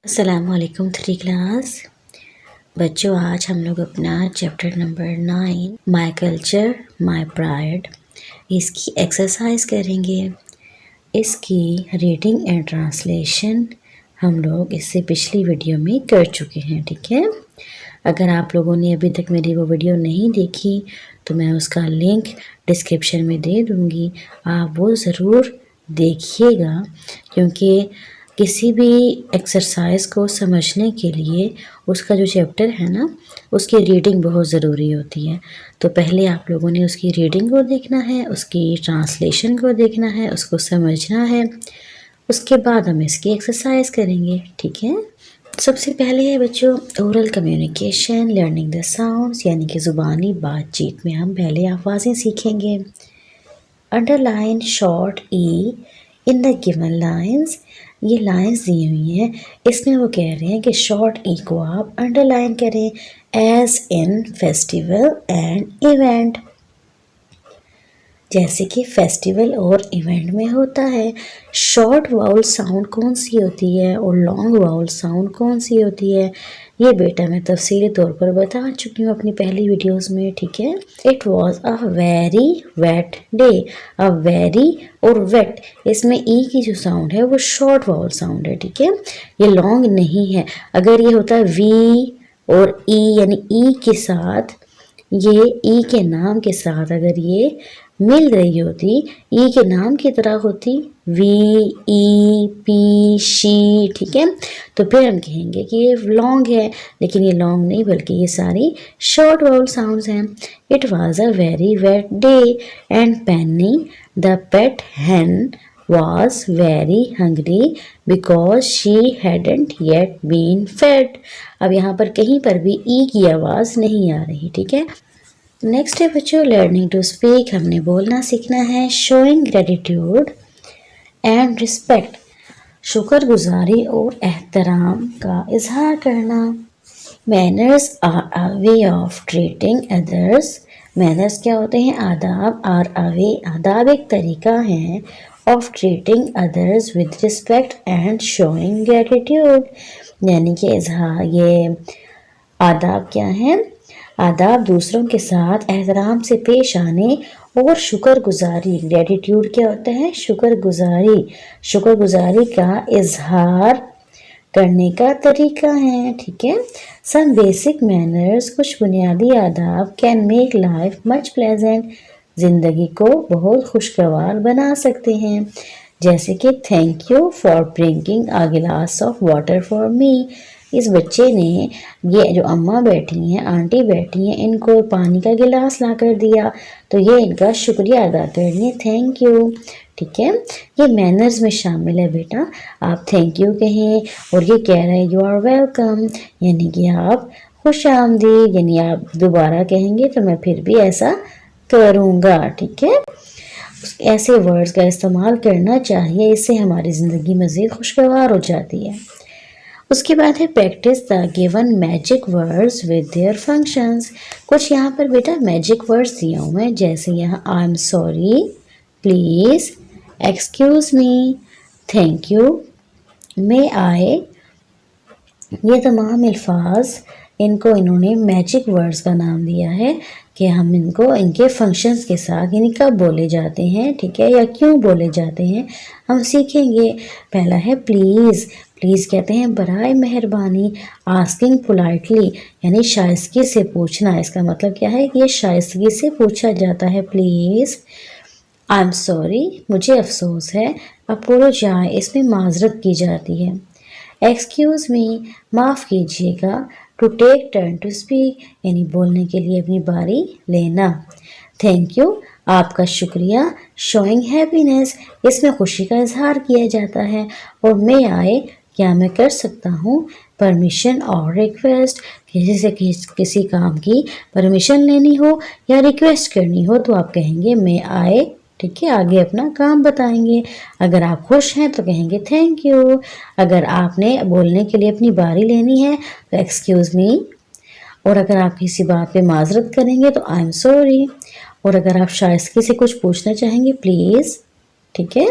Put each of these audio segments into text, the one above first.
अस्सलामुअलैकुम 3 क्लास बच्चों। आज हम लोग अपना chapter number 9 my culture my pride इसकी एक्सरसाइज करेंगे। इसकी रीडिंग एंड ट्रांसलेशन हम लोग इससे पिछली वीडियो में कर चुके हैं, ठीक है। अगर आप लोगों ने अभी तक मेरी वो वीडियो नहीं देखी तो मैं उसका लिंक डिस्क्रिप्शन में दे दूँगी, आप वो ज़रूर देखिएगा, क्योंकि किसी भी एक्सरसाइज को समझने के लिए उसका जो चैप्टर है ना, उसकी रीडिंग बहुत ज़रूरी होती है। तो पहले आप लोगों ने उसकी रीडिंग को देखना है, उसकी ट्रांसलेशन को देखना है, उसको समझना है, उसके बाद हम इसकी एक्सरसाइज करेंगे, ठीक है। सबसे पहले है बच्चों oral communication, learning the sounds, यानी कि ज़ुबानी बातचीत में हम पहले आवाज़ें सीखेंगे। Underline short E in the given lines, ये लाइंस दी हुई हैं, इसमें वो कह रहे हैं कि शॉर्ट ई को आप अंडरलाइन करें, as in festival and event, जैसे कि फेस्टिवल और इवेंट में होता है। शॉर्ट वाउल साउंड कौन सी होती है और लॉन्ग वाउल साउंड कौन सी होती है, ये बेटा मैं तफसीली तौर पर बता चुकी हूँ अपनी पहली वीडियोस में, ठीक है। It was a very wet day, a very और वेट, इसमें ई की जो साउंड है वो शॉर्ट वाउल साउंड है, ठीक है, ये लॉन्ग नहीं है। अगर ये होता है वी और ई, यानी ई के साथ, ये ई के नाम के साथ अगर ये मिल रही होती, ई के नाम की तरह होती, वी ई पी शी, ठीक है, तो फिर हम कहेंगे कि ये लॉन्ग है, लेकिन ये लॉन्ग नहीं बल्कि ये सारी शॉर्ट वाउल साउंड्स हैं। It was a very wet day and Penny the pet hen was very hungry because she hadn't yet been fed। अब यहाँ पर कहीं पर भी ई की आवाज़ नहीं आ रही, ठीक है। नेक्स्ट है बच्चों लर्निंग टू स्पीक, हमने बोलना सीखना है। शोइंग ग्रेटिट्यूड एंड रिस्पेक्ट, शुक्रगुजारी और एहतराम का इजहार करना। Manners are a way of treating others, manners क्या होते हैं, आदाब, आर अ वे, आदाब एक तरीका है, of treating others with respect and showing gratitude, यानी कि इजहार, ये आदाब क्या हैं, आदाब दूसरों के साथ एहतराम से पेश आने और शुक्रगुजारी, ग्रेटिट्यूड क्या होता है, शुक्रगुजारी, शुक्रगुजारी का इजहार करने का तरीका है, ठीक है। सम बेसिक मैनर्स, कुछ बुनियादी आदाब, can make life much pleasant, जिंदगी को बहुत खुशगवार बना सकते हैं, जैसे कि thank you for bringing a गिलास ऑफ वाटर फॉर मी, इस बच्चे ने, ये जो अम्मा बैठी हैं, आंटी बैठी हैं, इनको पानी का गिलास ला कर दिया, तो ये इनका शुक्रिया अदा कर रही है, थैंक यू, ठीक है। ये मैनर्स में शामिल है बेटा, आप थैंक यू कहें, और ये कह रहा है यू आर वेलकम, यानी कि आप खुश आमदीद, यानी आप दोबारा कहेंगे तो मैं फिर भी ऐसा करूँगा, ठीक है। ऐसे वर्ड्स का इस्तेमाल करना चाहिए, इससे हमारी ज़िंदगी मज़ीद खुशगवार हो जाती है। उसके बाद है practice the given magic words with their functions, कुछ यहाँ पर बेटा मैजिक वर्ड्स दिए हुए हैं, जैसे यहाँ I am sorry, please, excuse me, thank you, may I, ये तमाम अल्फाज, इनको इन्होंने मैजिक वर्ड्स का नाम दिया है कि हम इनको इनके फंक्शंस के साथ, यानी कब बोले जाते हैं, ठीक है, या क्यों बोले जाते हैं, हम सीखेंगे। पहला है प्लीज़, प्लीज़ कहते हैं बराए मेहरबानी, आस्किंग पोलाइटली, यानी शाइस्तगी से पूछना, इसका मतलब क्या है कि ये शाइस्तगी से पूछा जाता है, प्लीज़। आई एम सॉरी, मुझे अफसोस है, अपोलोजाइज, इसमें माजरत की जाती है। एक्सक्यूज़ मी, माफ़ कीजिएगा, to take turn to speak, यानी बोलने के लिए अपनी बारी लेना। थैंक यू, आपका शुक्रिया, शोइंग हैप्पीनेस, इसमें खुशी का इजहार किया जाता है। और मे आए, क्या मैं कर सकता हूँ, परमिशन और रिक्वेस्ट, किसी से किसी काम की परमिशन लेनी हो या रिक्वेस्ट करनी हो तो आप कहेंगे मे आए, ठीक है, आगे अपना काम बताएंगे। अगर आप खुश हैं तो कहेंगे थैंक यू, अगर आपने बोलने के लिए अपनी बारी लेनी है तो एक्सक्यूज़ मी, और अगर आप किसी बात पे माजरत करेंगे तो आई एम सॉरी, और अगर आप शाइस्तगी से कुछ पूछना चाहेंगे प्लीज़, ठीक है।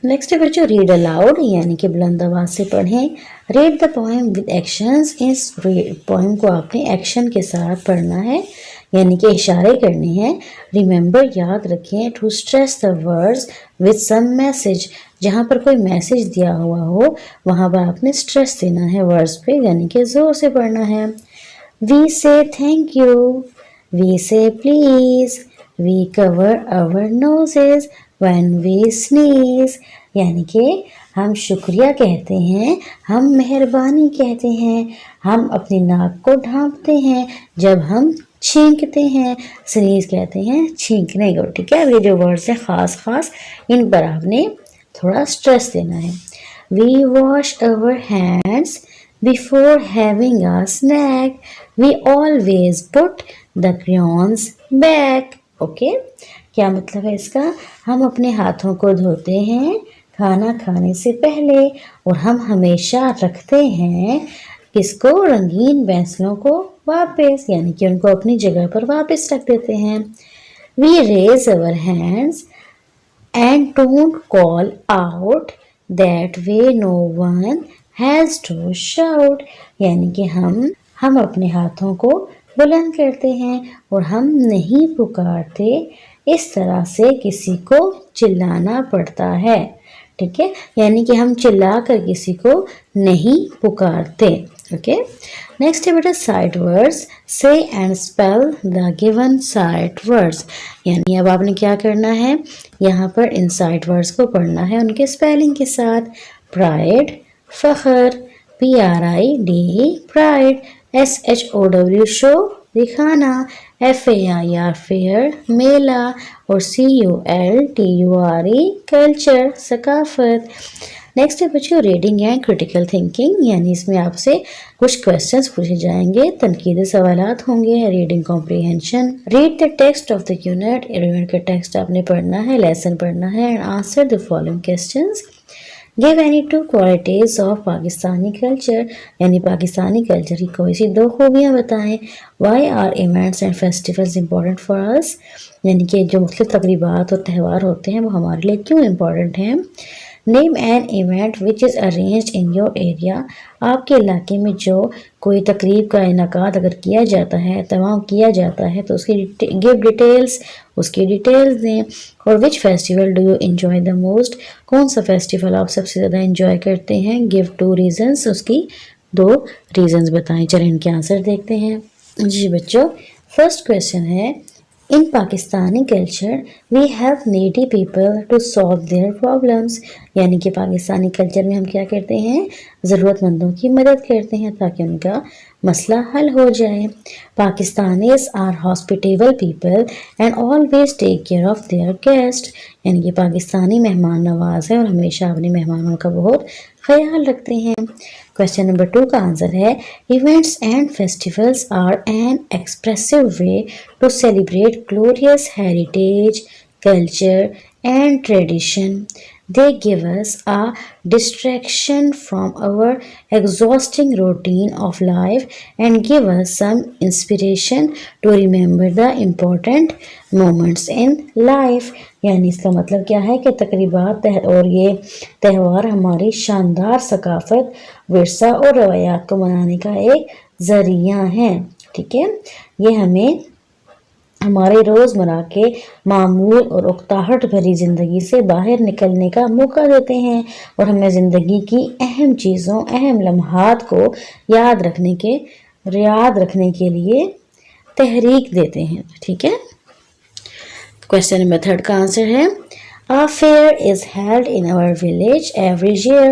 नेक्स्ट है बच्चों रीड अलाउड, यानी कि बुलंद आवाज से पढ़ें। Read the poem with actions, इस पोएम को आपने एक्शन के साथ पढ़ना है, यानी कि इशारे करने हैं। रिमेंबर, याद रखें। To stress the words with some message, जहाँ पर कोई मैसेज दिया हुआ हो वहाँ पर आपने स्ट्रेस देना है वर्ड्स पे, यानी कि जोर से पढ़ना है। We say thank you, we say please, we cover our noses when we sneeze, यानी कि हम शुक्रिया कहते हैं, हम मेहरबानी कहते हैं, हम अपनी नाक को ढांपते हैं जब हम छींकते हैं, स्नीज कहते हैं छींकने को। ठीक है, अब ये जो वर्ड्स हैं खास खास इन पर आपने थोड़ा स्ट्रेस देना है। We wash our hands before having a snack, we always put the crayons back. Okay, क्या मतलब है इसका? हम अपने हाथों को धोते हैं खाना खाने से पहले और हम हमेशा रखते हैं किसको? रंगीन पेंसिलों को वापस, यानी कि उनको अपनी जगह पर वापस रख देते हैं। We raise our hands and don't call out, that way no one has to shout, यानी कि हम अपने हाथों को बुलंद करते हैं और हम नहीं पुकारते, इस तरह से किसी को चिल्लाना पड़ता है। ठीक है, यानी कि हम चिल्ला कर किसी को नहीं पुकारते। ओके, नेक्स्ट है बेटा साइड वर्ड्स। से and spell the given side words, यानी अब आपने क्या करना है, यहाँ पर इन साइड वर्ड्स को पढ़ना है उनके स्पेलिंग के साथ। प्राइड, फखर, PRID प्राइड, SHOW शो दिखाना, FAIR फेयर मेला और CULTURE कल्चर सकाफत। नेक्स्ट है बच्चों रीडिंग एंड क्रिटिकल थिंकिंग, यानी इसमें आपसे कुछ क्वेश्चंस पूछे जाएंगे, तनकीदी सवालात होंगे। Reading comprehension, read the text of the unit, unit का टेक्स्ट आपने पढ़ना है, लेसन पढ़ना है and answer the following questions. Give any two qualities of Pakistani culture, यानी पाकिस्तानी कल्चर की कोई सी दो खूबियाँ बताएं। Why are events and festivals important for us, यानी कि जो मुख्तलिफ तकरीबात और त्यौहार होते हैं वो हमारे लिए क्यों इम्पॉर्टेंट हैं। Name an event which is arranged in your area, आपके इलाके में जो कोई तकरीब का इनकाद अगर किया जाता है, तमाम किया जाता है तो उसकी गिव डिटेल्स, उसकी डिटेल्स दें। और which festival do you enjoy the most, कौन सा फेस्टिवल आप सबसे ज़्यादा इन्जॉय करते हैं। गिव 2 रीजन्स, उसकी 2 रीजन्स बताएं। चलें इनके आंसर देखते हैं। जी बच्चों, फर्स्ट क्वेश्चन है, in Pakistani culture we help needy people to solve their problems, यानी कि पाकिस्तानी कल्चर में हम क्या करते हैं, ज़रूरतमंदों की मदद करते हैं ताकि उनका मसला हल हो जाए। Pakistanis are hospitable people and always take care of their guest, यानी कि पाकिस्तानी मेहमान नवाज है और हमेशा अपने मेहमानों का बहुत ख्याल रखते हैं। क्वेश्चन नंबर 2 का आंसर है, events and festivals are an expressive way to celebrate glorious heritage, culture and tradition. They give us a distraction from our exhausting routine of life and give us some inspiration to remember the important moments in life। यानी इसका मतलब क्या है कि तकरीबात और ये त्यौहार हमारी शानदार सकाफत, विरसा और रवायात को मनाने का एक ज़रिया है। ठीक है, ये हमें हमारे रोज़मर्रा के मामूल और उकताहट भरी ज़िंदगी से बाहर निकलने का मौका देते हैं और हमें ज़िंदगी की अहम चीज़ों, अहम लम्हात को याद रखने के लिए तहरीक देते हैं। ठीक है, क्वेश्चन नंबर 3 का आंसर है, A fair is held in our village every year,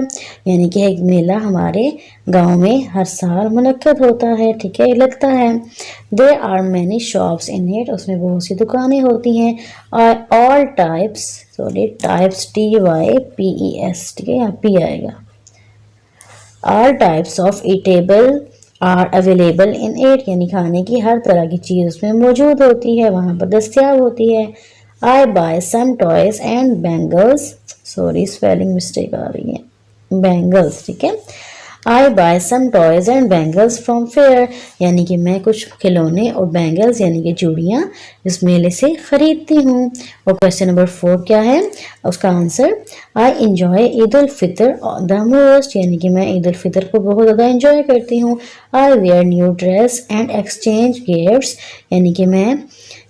यानी कि एक मेला हमारे गांव में हर साल मुनक्कद होता है। ठीक है, लगता है। There are many shops in it, उसमें बहुत सी दुकानें होती हैं। All types, types TYPES, ठीक है, यहाँ P आएगा। All types of eatable are available in it, यानी खाने की हर तरह की चीज़ उसमें मौजूद होती है, वहाँ पर दस्तयाब होती है। I buy some toys and bangles, spelling mistake आ रही है, बैंगल्स। ठीक है, I buy some toys and bangles from fair, यानी कि मैं कुछ खिलौने और बैंगल्स यानी कि चूड़ियाँ इस मेले से खरीदती हूँ। और क्वेश्चन नंबर 4 क्या है, उसका answer I enjoy Eid ul Fitr the most, यानी कि मैं ईद उल फितर को बहुत ज़्यादा इंजॉय करती हूँ। I wear new dress and exchange gifts, यानी कि मैं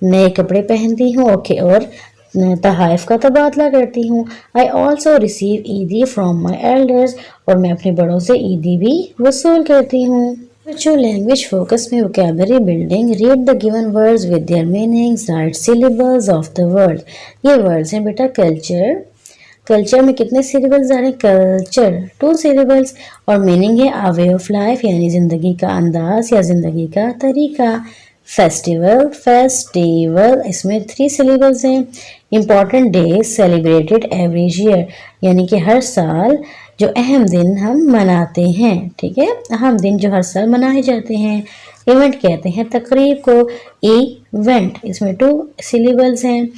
नए कपड़े पहनती हूँ ओके और तहाइफ का तबादला करती हूँ। आई ऑल्सो रिसीव ईदी फ्रॉम माई एल्डर्स, और मैं अपने बड़ों से ईदी भी वसूल करती हूँ। बच्चों लैंग्वेज फोकस में vocabulary building, read the given words with their meanings, right syllables of the word. ये वर्ड्स हैं बेटा कल्चर, कल्चर में कितने सिलेबल्स आ रहे हैं, कल्चर 2 सिलेबल्स, और मीनिंग है अ वे ऑफ लाइफ यानी जिंदगी का अंदाज या जिंदगी का तरीका। फेस्टिवल, फेस्टिवल इसमें 3 सिलेबल्स हैं। Important days celebrated every year, यानी कि हर साल जो अहम दिन हम मनाते हैं, ठीक है, अहम दिन जो हर साल मनाए जाते हैं। इवेंट कहते हैं तकरीब को, इवेंट इसमें 2 सिलेबल्स हैं।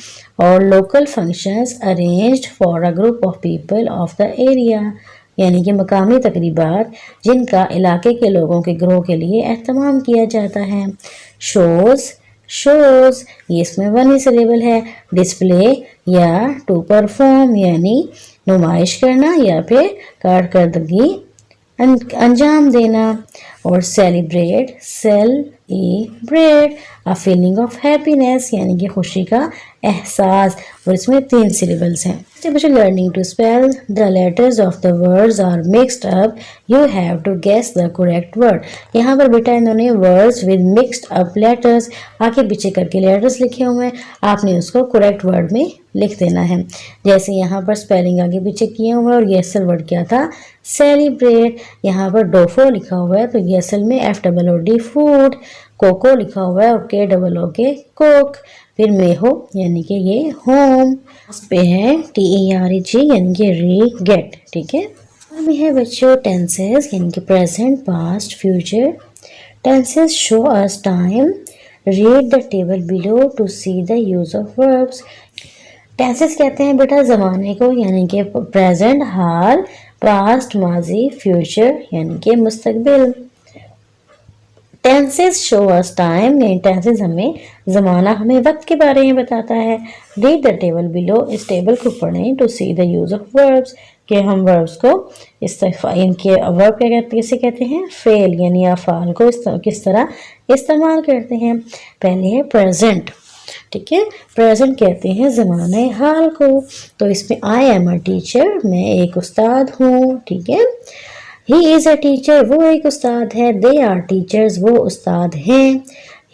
और local functions arranged for a group of people of the area, यानी कि मकामी तकरीबात जिनका इलाके के लोगों के ग्रोह के लिए एहतमाम किया जाता है। शोज, शोज ये इसमें 1 ही सिलेबल है। डिस्प्ले या टू परफॉर्म यानी नुमाइश करना या फिर कारकर्दगी अंजाम देना। और celebrate, celebrate a feeling of happiness यानी कि खुशी का एहसास, और इसमें 3 सिलेबल्स हैं। बच्चे learning to spell, the letters of the words are mixed up, you have to guess the correct word. यहाँ पर बेटा इन्होंने words with mixed up letters आगे पीछे करके लेटर्स लिखे हुए हैं, आपने उसको करेक्ट वर्ड में लिख देना है। जैसे यहाँ पर स्पेलिंग आगे पीछे किए हुए हैं, और ये असल वर्ड क्या था, सेलिब्रेट। यहाँ पर डोफो लिखा हुआ है तो ये असल में FOOD फूड, कोको लिखा हुआ है और KOOK कोक। फिर मेहो यानी कि ये होम, इस पे है TEREG यानी कि री गेट, ठीक है। और भी है बच्चों टेंसेस यानी कि present, past, future. Tenses show us time, read the table below to see the use of verbs. Tenses कहते हैं बेटा ज़माने को यानी कि प्रेजेंट हाल, पास्ट माजी, फ्यूचर यानी कि मुस्तकबिल। टेंसेस शो अस टाइम, यानी टेंसेस हमें ज़माना, हमें वक्त के बारे में बताता है। रीड द टेबल बिलो, इस टेबल को पढ़ें to see the use of verbs, कि हम वर्ब्स को इनके वर्ब क्या कहते किसे कहते हैं, फेल यानी अफ़ाल को किस तरह इस्तेमाल करते हैं। पहले है प्रेजेंट, ठीक है, प्रेजेंट कहते हैं ज़माने हाल को। तो इसमें आई एम अ टीचर, मैं एक उस्ताद हूँ, ठीक है। ही इज़ अ टीचर, वो एक उस्ताद है। दे आर टीचर्स, वो उस्ताद हैं।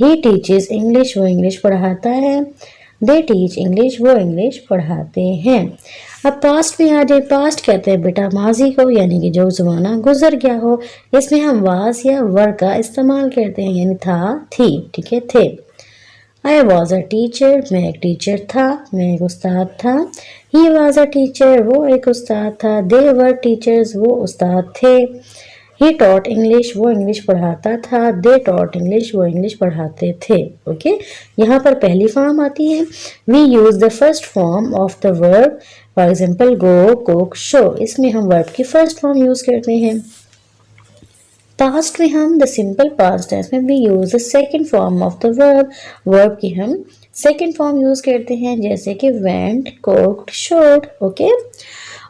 ही टीचेस इंग्लिश, वो इंग्लिश पढ़ाता है। दे टीच इंग्लिश, वो इंग्लिश पढ़ाते हैं। अब पास्ट में आ जाए, पास्ट कहते हैं बेटा माजी को यानी कि जो ज़माना गुजर गया हो। इसमें हम वाज या वर का इस्तेमाल करते हैं यानी था, थी, ठीक है, थे। आई वॉज अ टीचर, मैं एक टीचर था, मैं एक उस्ताद था। ही वॉज अ टीचर, वो एक उस्ताद था। दे वर टीचर्स, वो उस्ताद थे। ही टॉट इंग्लिश, वो इंग्लिश पढ़ाता था। दे टॉट इंग्लिश, वो इंग्लिश पढ़ाते थे। ओके, यहाँ पर पहली फॉर्म आती है। We use the first form of the verb, for example go, cook, show, इसमें हम वर्ब की फर्स्ट फॉर्म यूज करते हैं। पास्ट में हम द सिंपल पास्ट टेंस में भी use the second form of the verb, verb की हम सेकंड फॉर्म यूज करते हैं जैसे कि वेंट, कुक्ड, शोड, ओके।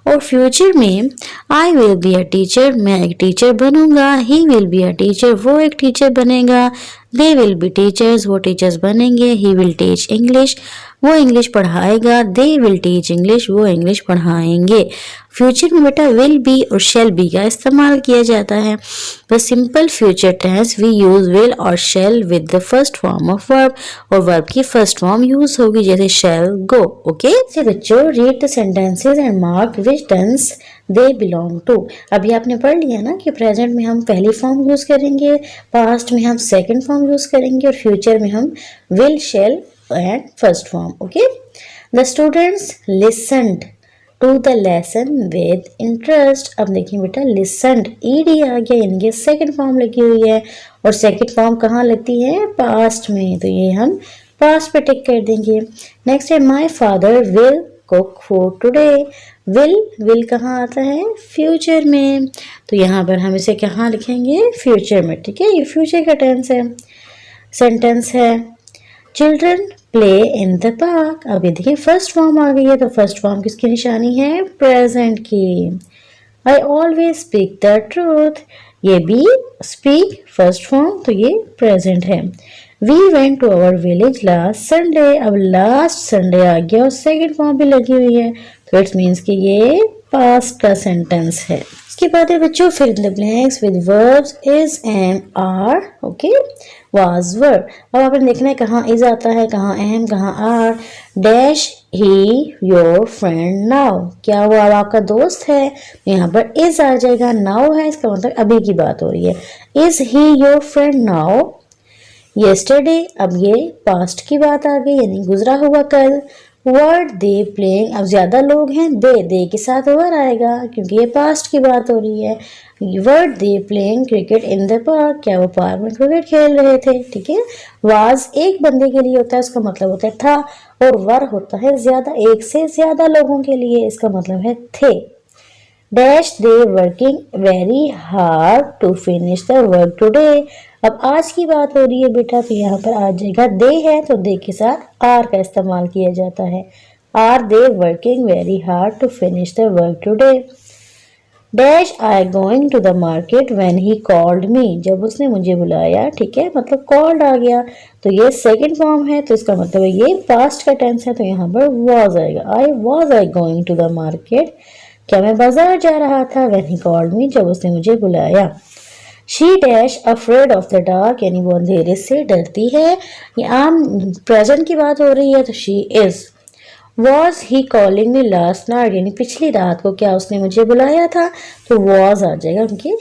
और फ्यूचर में I will be a teacher, मैं एक टीचर बनूंगा। He will be a teacher, वो एक टीचर बनेगा। दे विल बी टीचर्स, वो टीचर्स बनेंगे। ही विल टीच इंग्लिश, वो इंग्लिश पढ़ाएगा। दे विल टीच इंग्लिश, वो इंग्लिश पढ़ाएंगे। फ्यूचर में बेटा विल बी और शेल बी का इस्तेमाल किया जाता है। The simple future tense we use will और shall with the first form of verb, और वर्ब की फर्स्ट फॉर्म यूज होगी जैसे शेल, गो, ओके। से बच्चों read the sentences and mark which tense they belong to. अभी आपने पढ़ लिया ना कि प्रेजेंट में हम पहली फॉर्म यूज करेंगे, पास्ट में हम सेकंड फॉर्म यूज करेंगे और फ्यूचर में हम will, shall and first form, okay. The students listened to the lesson with interest. अब देखिए बेटा लिसन्ड ईडी आ गया यानी कि सेकंड फॉर्म लगी हुई है, और सेकंड फॉर्म कहाँ लगती है, पास्ट में, तो ये हम पास्ट पे टिक कर देंगे। नेक्स्ट है my father will cook food today, will कहाँ आता है? फ्यूचर में। तो यहाँ पर हम इसे कहाँ लिखेंगे? फ्यूचर में। ठीक है, ये फ्यूचर का टेंस है, सेंटेंस है। Children play in the park. अब ये देखिए फर्स्ट फॉर्म आ गई है, तो फर्स्ट फॉर्म किसकी निशानी है? प्रेजेंट की। I always speak the truth. ये भी स्पीक फर्स्ट फॉर्म, तो ये प्रेजेंट है। We went to our village last Sunday. अब लास्ट संडे आ गया और सेकेंड फॉर्म भी लगी हुई है, तो इट्स मीन्स कि ये पास्ट का सेंटेंस है। इसके बाद है बच्चों fill in the blanks with verbs is am are. Okay, was verb. अब आपने देखना है कहाँ इज आता है, कहाँ एम, कहाँ are. Dash he your friend now. क्या वो अब आपका दोस्त है? यहाँ पर इज आ जाएगा, नाउ है इसका मतलब अभी की बात हो रही है। Is he your friend now? Yesterday, अब ये पास्ट की बात आ गई, यानी गुजरा हुआ कल। वर्ड दे प्लेइंग, अब ज्यादा लोग हैं, दे के साथ वर आएगा क्योंकि ये पास्ट की बात हो रही है। Word they playing cricket in the park, क्या वो पार्क में क्रिकेट खेल रहे थे? ठीक है, वाज एक बंदे के लिए होता है, उसका मतलब होता है था, और वर होता है ज्यादा, एक से ज्यादा लोगों के लिए, इसका मतलब है थे। Dash they working very hard to finish the work today. अब आज की बात हो रही है बेटा, तो यहाँ पर आ जाएगा दे है, तो दे के साथ आर का इस्तेमाल किया जाता है। Are they working very hard to finish the work today. Dash I going to the market when he called me. जब उसने मुझे बुलाया, ठीक है, मतलब कॉल्ड आ गया, तो ये सेकंड फॉर्म है, तो इसका मतलब है ये पास्ट का टेंस है, तो यहाँ पर वॉज आएगा। I going to the market, क्या मैं बाजार जा रहा था? व्हेन ही कॉल्ड मी, जब उसने मुझे बुलाया। She dash afraid of the dark, यानी वो अंधेरे से डरती है। ये आम प्रेजेंट की बात हो रही है, तो she is. Was he calling me last night, यानी पिछली रात को क्या उसने मुझे बुलाया था? तो वॉज आ जाएगा, उनकी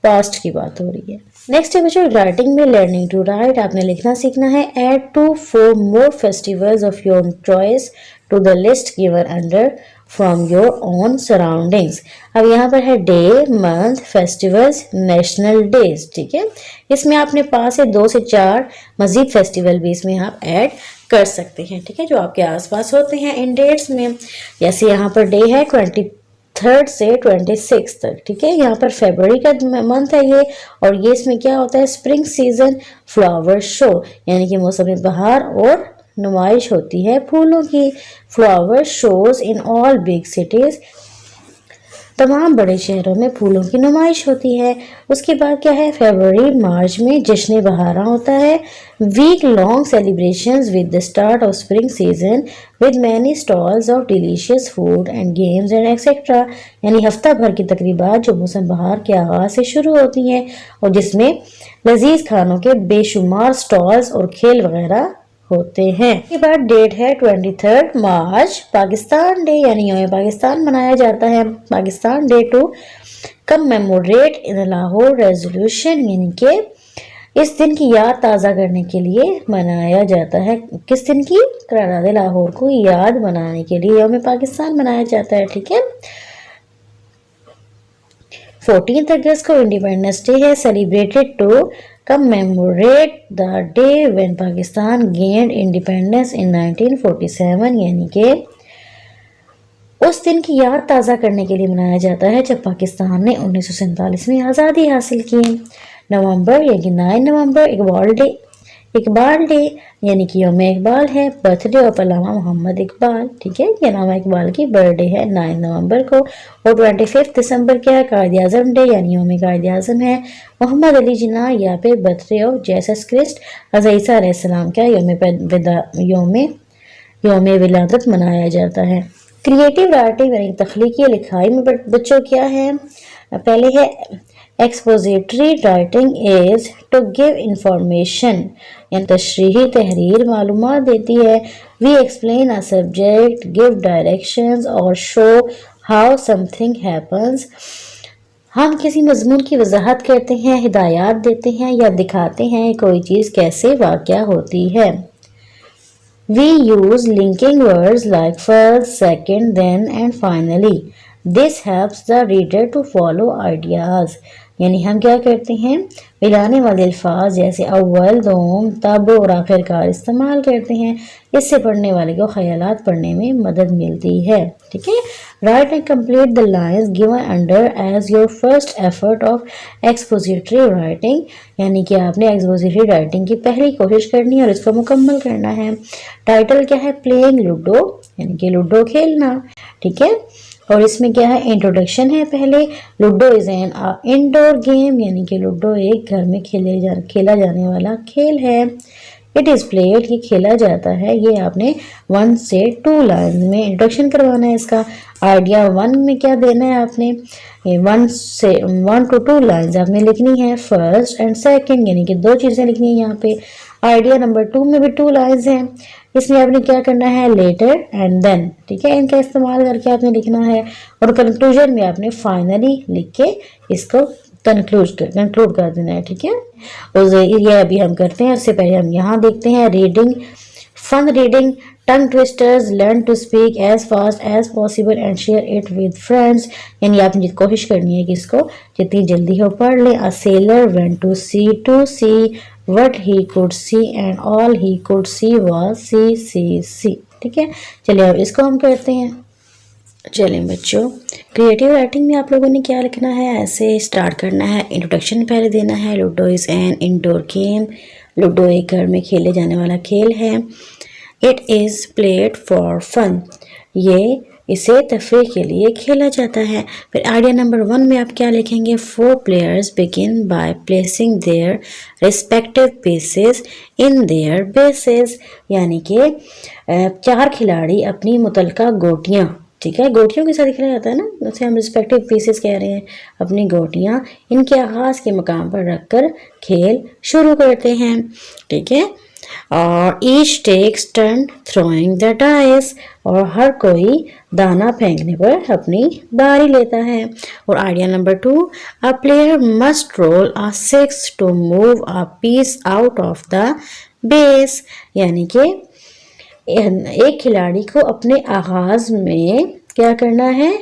पास्ट की बात हो रही है। नेक्स्ट है बच्चों राइटिंग में लर्निंग टू राइट। आपने लिखना सीखना है। Add 2-4 more festivals of your choice to the list given under from your own surroundings. अब यहाँ पर है day, month, festivals, national days. ठीक है, इसमें आपने 5 से 2 से 4 मजीद फेस्टिवल भी इसमें आप ऐड कर सकते हैं। ठीक है, जो आपके आसपास होते हैं इन डेट्स में। जैसे यहाँ पर डे है 23 से 26 तक। ठीक है, यहाँ पर फरवरी का मंथ है ये, और ये इसमें क्या होता है? स्प्रिंग सीजन फ्लावर शो, यानी कि मौसम बहार और नुमाइश होती है फूलों की। Flower shows in all big cities, तमाम बड़े शहरों में फूलों की नुमाइश होती है। उसके बाद क्या है? फरवरी मार्च में जश्न बहारा होता है। Week long celebrations with the start of spring season with many stalls of delicious food and games and etcetera, यानी हफ्ता भर की तकरीबात जो मौसम बहार के आगाज से शुरू होती हैं और जिसमें लजीज खानों के बेशुमार स्टॉल्स और खेल वगैरह होते हैं। इसके बाद डेट है 23 मार्च, पाकिस्तान डे, यानी यौम पाकिस्तान मनाया जाता है। Pakistan day to commemorate in Lahore resolution, यानी कि इस दिन की याद ताज़ा करने के लिए मनाया जाता है। किस दिन की? करारदाद लाहौर को याद मनाने के लिए यौम पाकिस्तान मनाया जाता है। ठीक है, 14 अगस्त को इंडिपेंडेंस डे है, celebrated to commemorate the day when Pakistan gained independence in 1947, यानी कि उस दिन की याद ताज़ा करने के लिए मनाया जाता है जब पाकिस्तान ने 1947 में आज़ादी हासिल की। नवंबर यानी 9 नवंबर इकबाल डे, यानी कि यौम इकबाल है, बर्थडे ऑफ अल्लामा मोहम्मद इकबाल। ठीक है, ये अल्लामा इकबाल की बर्थडे है 9 नवंबर को। और 25 दिसंबर क्या है? कायद आज़म डे, यानी यौम कायद आज़म है। मोहम्मद अली जिन्ना या फिर बर्थडे ऑफ जेसस क्रिस्ट अज़ईसा अलैहिस्सलाम का यौम विलादत मनाया जाता है। क्रिएटिव राइटिंग यानी तख्लीकी लिखाई में बच्चों क्या है? पहले है expository writing is to give information, यानी तशरीही तहरीर मालूमात देती है। We explain a subject, give directions और शो हाउ समथिंग हैपन्स। हम किसी मजमून की वजाहत करते हैं, हिदायत देते हैं या दिखाते हैं कोई चीज़ कैसे वाक़या होती है। We use linking words like first, second, then and finally. This helps the reader to follow ideas. यानी हम क्या करते हैं, मिलाने वाले अल्फाज जैसे अव्वल, दोम, तब और आखिरकार इस्तेमाल करते हैं। इससे पढ़ने वाले को ख्यालात पढ़ने में मदद मिलती है। ठीक है। Right and complete the lines given under as your first effort of expository writing, यानी कि आपने एक्सपोजिटरी राइटिंग की पहली कोशिश करनी है और इसको मुकम्मल करना है। टाइटल क्या है, प्लेइंग लूडो, यानी कि लूडो खेलना। ठीक है। और इसमें क्या है, इंट्रोडक्शन है पहले। Ludo is an indoor game, यानी कि लूडो एक घर में खेला जाने वाला खेल है। इट इज़ प्लेड, ये खेला जाता है। ये आपने 1 से 2 लाइन में इंट्रोडक्शन करवाना है इसका। आइडिया 1 में क्या देना है आपने, ये 1 to 2 लाइन्स आपने लिखनी है, फर्स्ट एंड सेकंड, यानी कि 2 चीज़ें लिखनी है यहाँ पे। आइडिया नंबर 2 में भी 2 लाइन्स हैं। इसमें आपने क्या करना है, लेटर एंड देन। ठीक है, इनका इस्तेमाल करके आपने लिखना है। और कंक्लूजन में आपने फाइनली लिख के इसको कंक्लूड कर देना है। ठीक है। और ये अभी हम करते हैं, उससे पहले हम यहाँ देखते हैं reading, fun reading, tongue twisters, learn to speak as fast as possible and share it with friends, यानी आपने कोशिश करनी है कि इसको जितनी जल्दी हो पढ़ लें। A sailor went to sea what he could see and all he could see was see। ठीक है। चलिए अब इसको हम करते हैं। चलें बच्चों, क्रिएटिव राइटिंग में आप लोगों ने क्या लिखना है, ऐसे स्टार्ट करना है। इंट्रोडक्शन पहले देना है। Ludo is an indoor game, Ludo एक घर में खेले जाने वाला खेल है। It is played for fun, ये इसे तफरीह के लिए खेला जाता है। फिर आइडिया नंबर 1 में आप क्या लिखेंगे, 4 players begin by placing their respective pieces in their bases, यानी कि 4 खिलाड़ी अपनी मुतलका गोटियाँ, ठीक है, गोटियों के साथ खेला जाता है ना, उसे हम रिस्पेक्टिव पीसेस कह रहे हैं, अपनी गोटियाँ इनके आगाज़ के मकाम पर रखकर खेल शुरू करते हैं। ठीक है। और each takes turn throwing the dice, और हर कोई दाना फेंकने पर अपनी बारी लेता है। और idea number 2, a player must roll a 6 to move a piece out of the base, यानी कि एक खिलाड़ी को अपने आगाज में क्या करना है,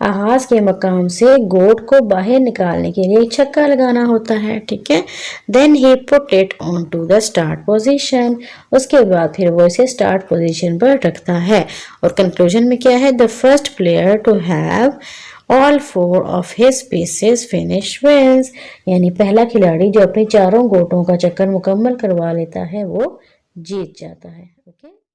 आगाज के मकाम से गोट को बाहर निकालने के लिए छक्का लगाना होता है। ठीक है। Then he put it on to the start position, उसके बाद फिर वो इसे स्टार्ट पोजीशन पर रखता है। और कंक्लूजन में क्या है, the first player to have all 4 of his pieces finish wins, यानी पहला खिलाड़ी जो अपनी चारों गोटों का चक्कर मुकम्मल करवा लेता है वो जीत जाता है। ओके।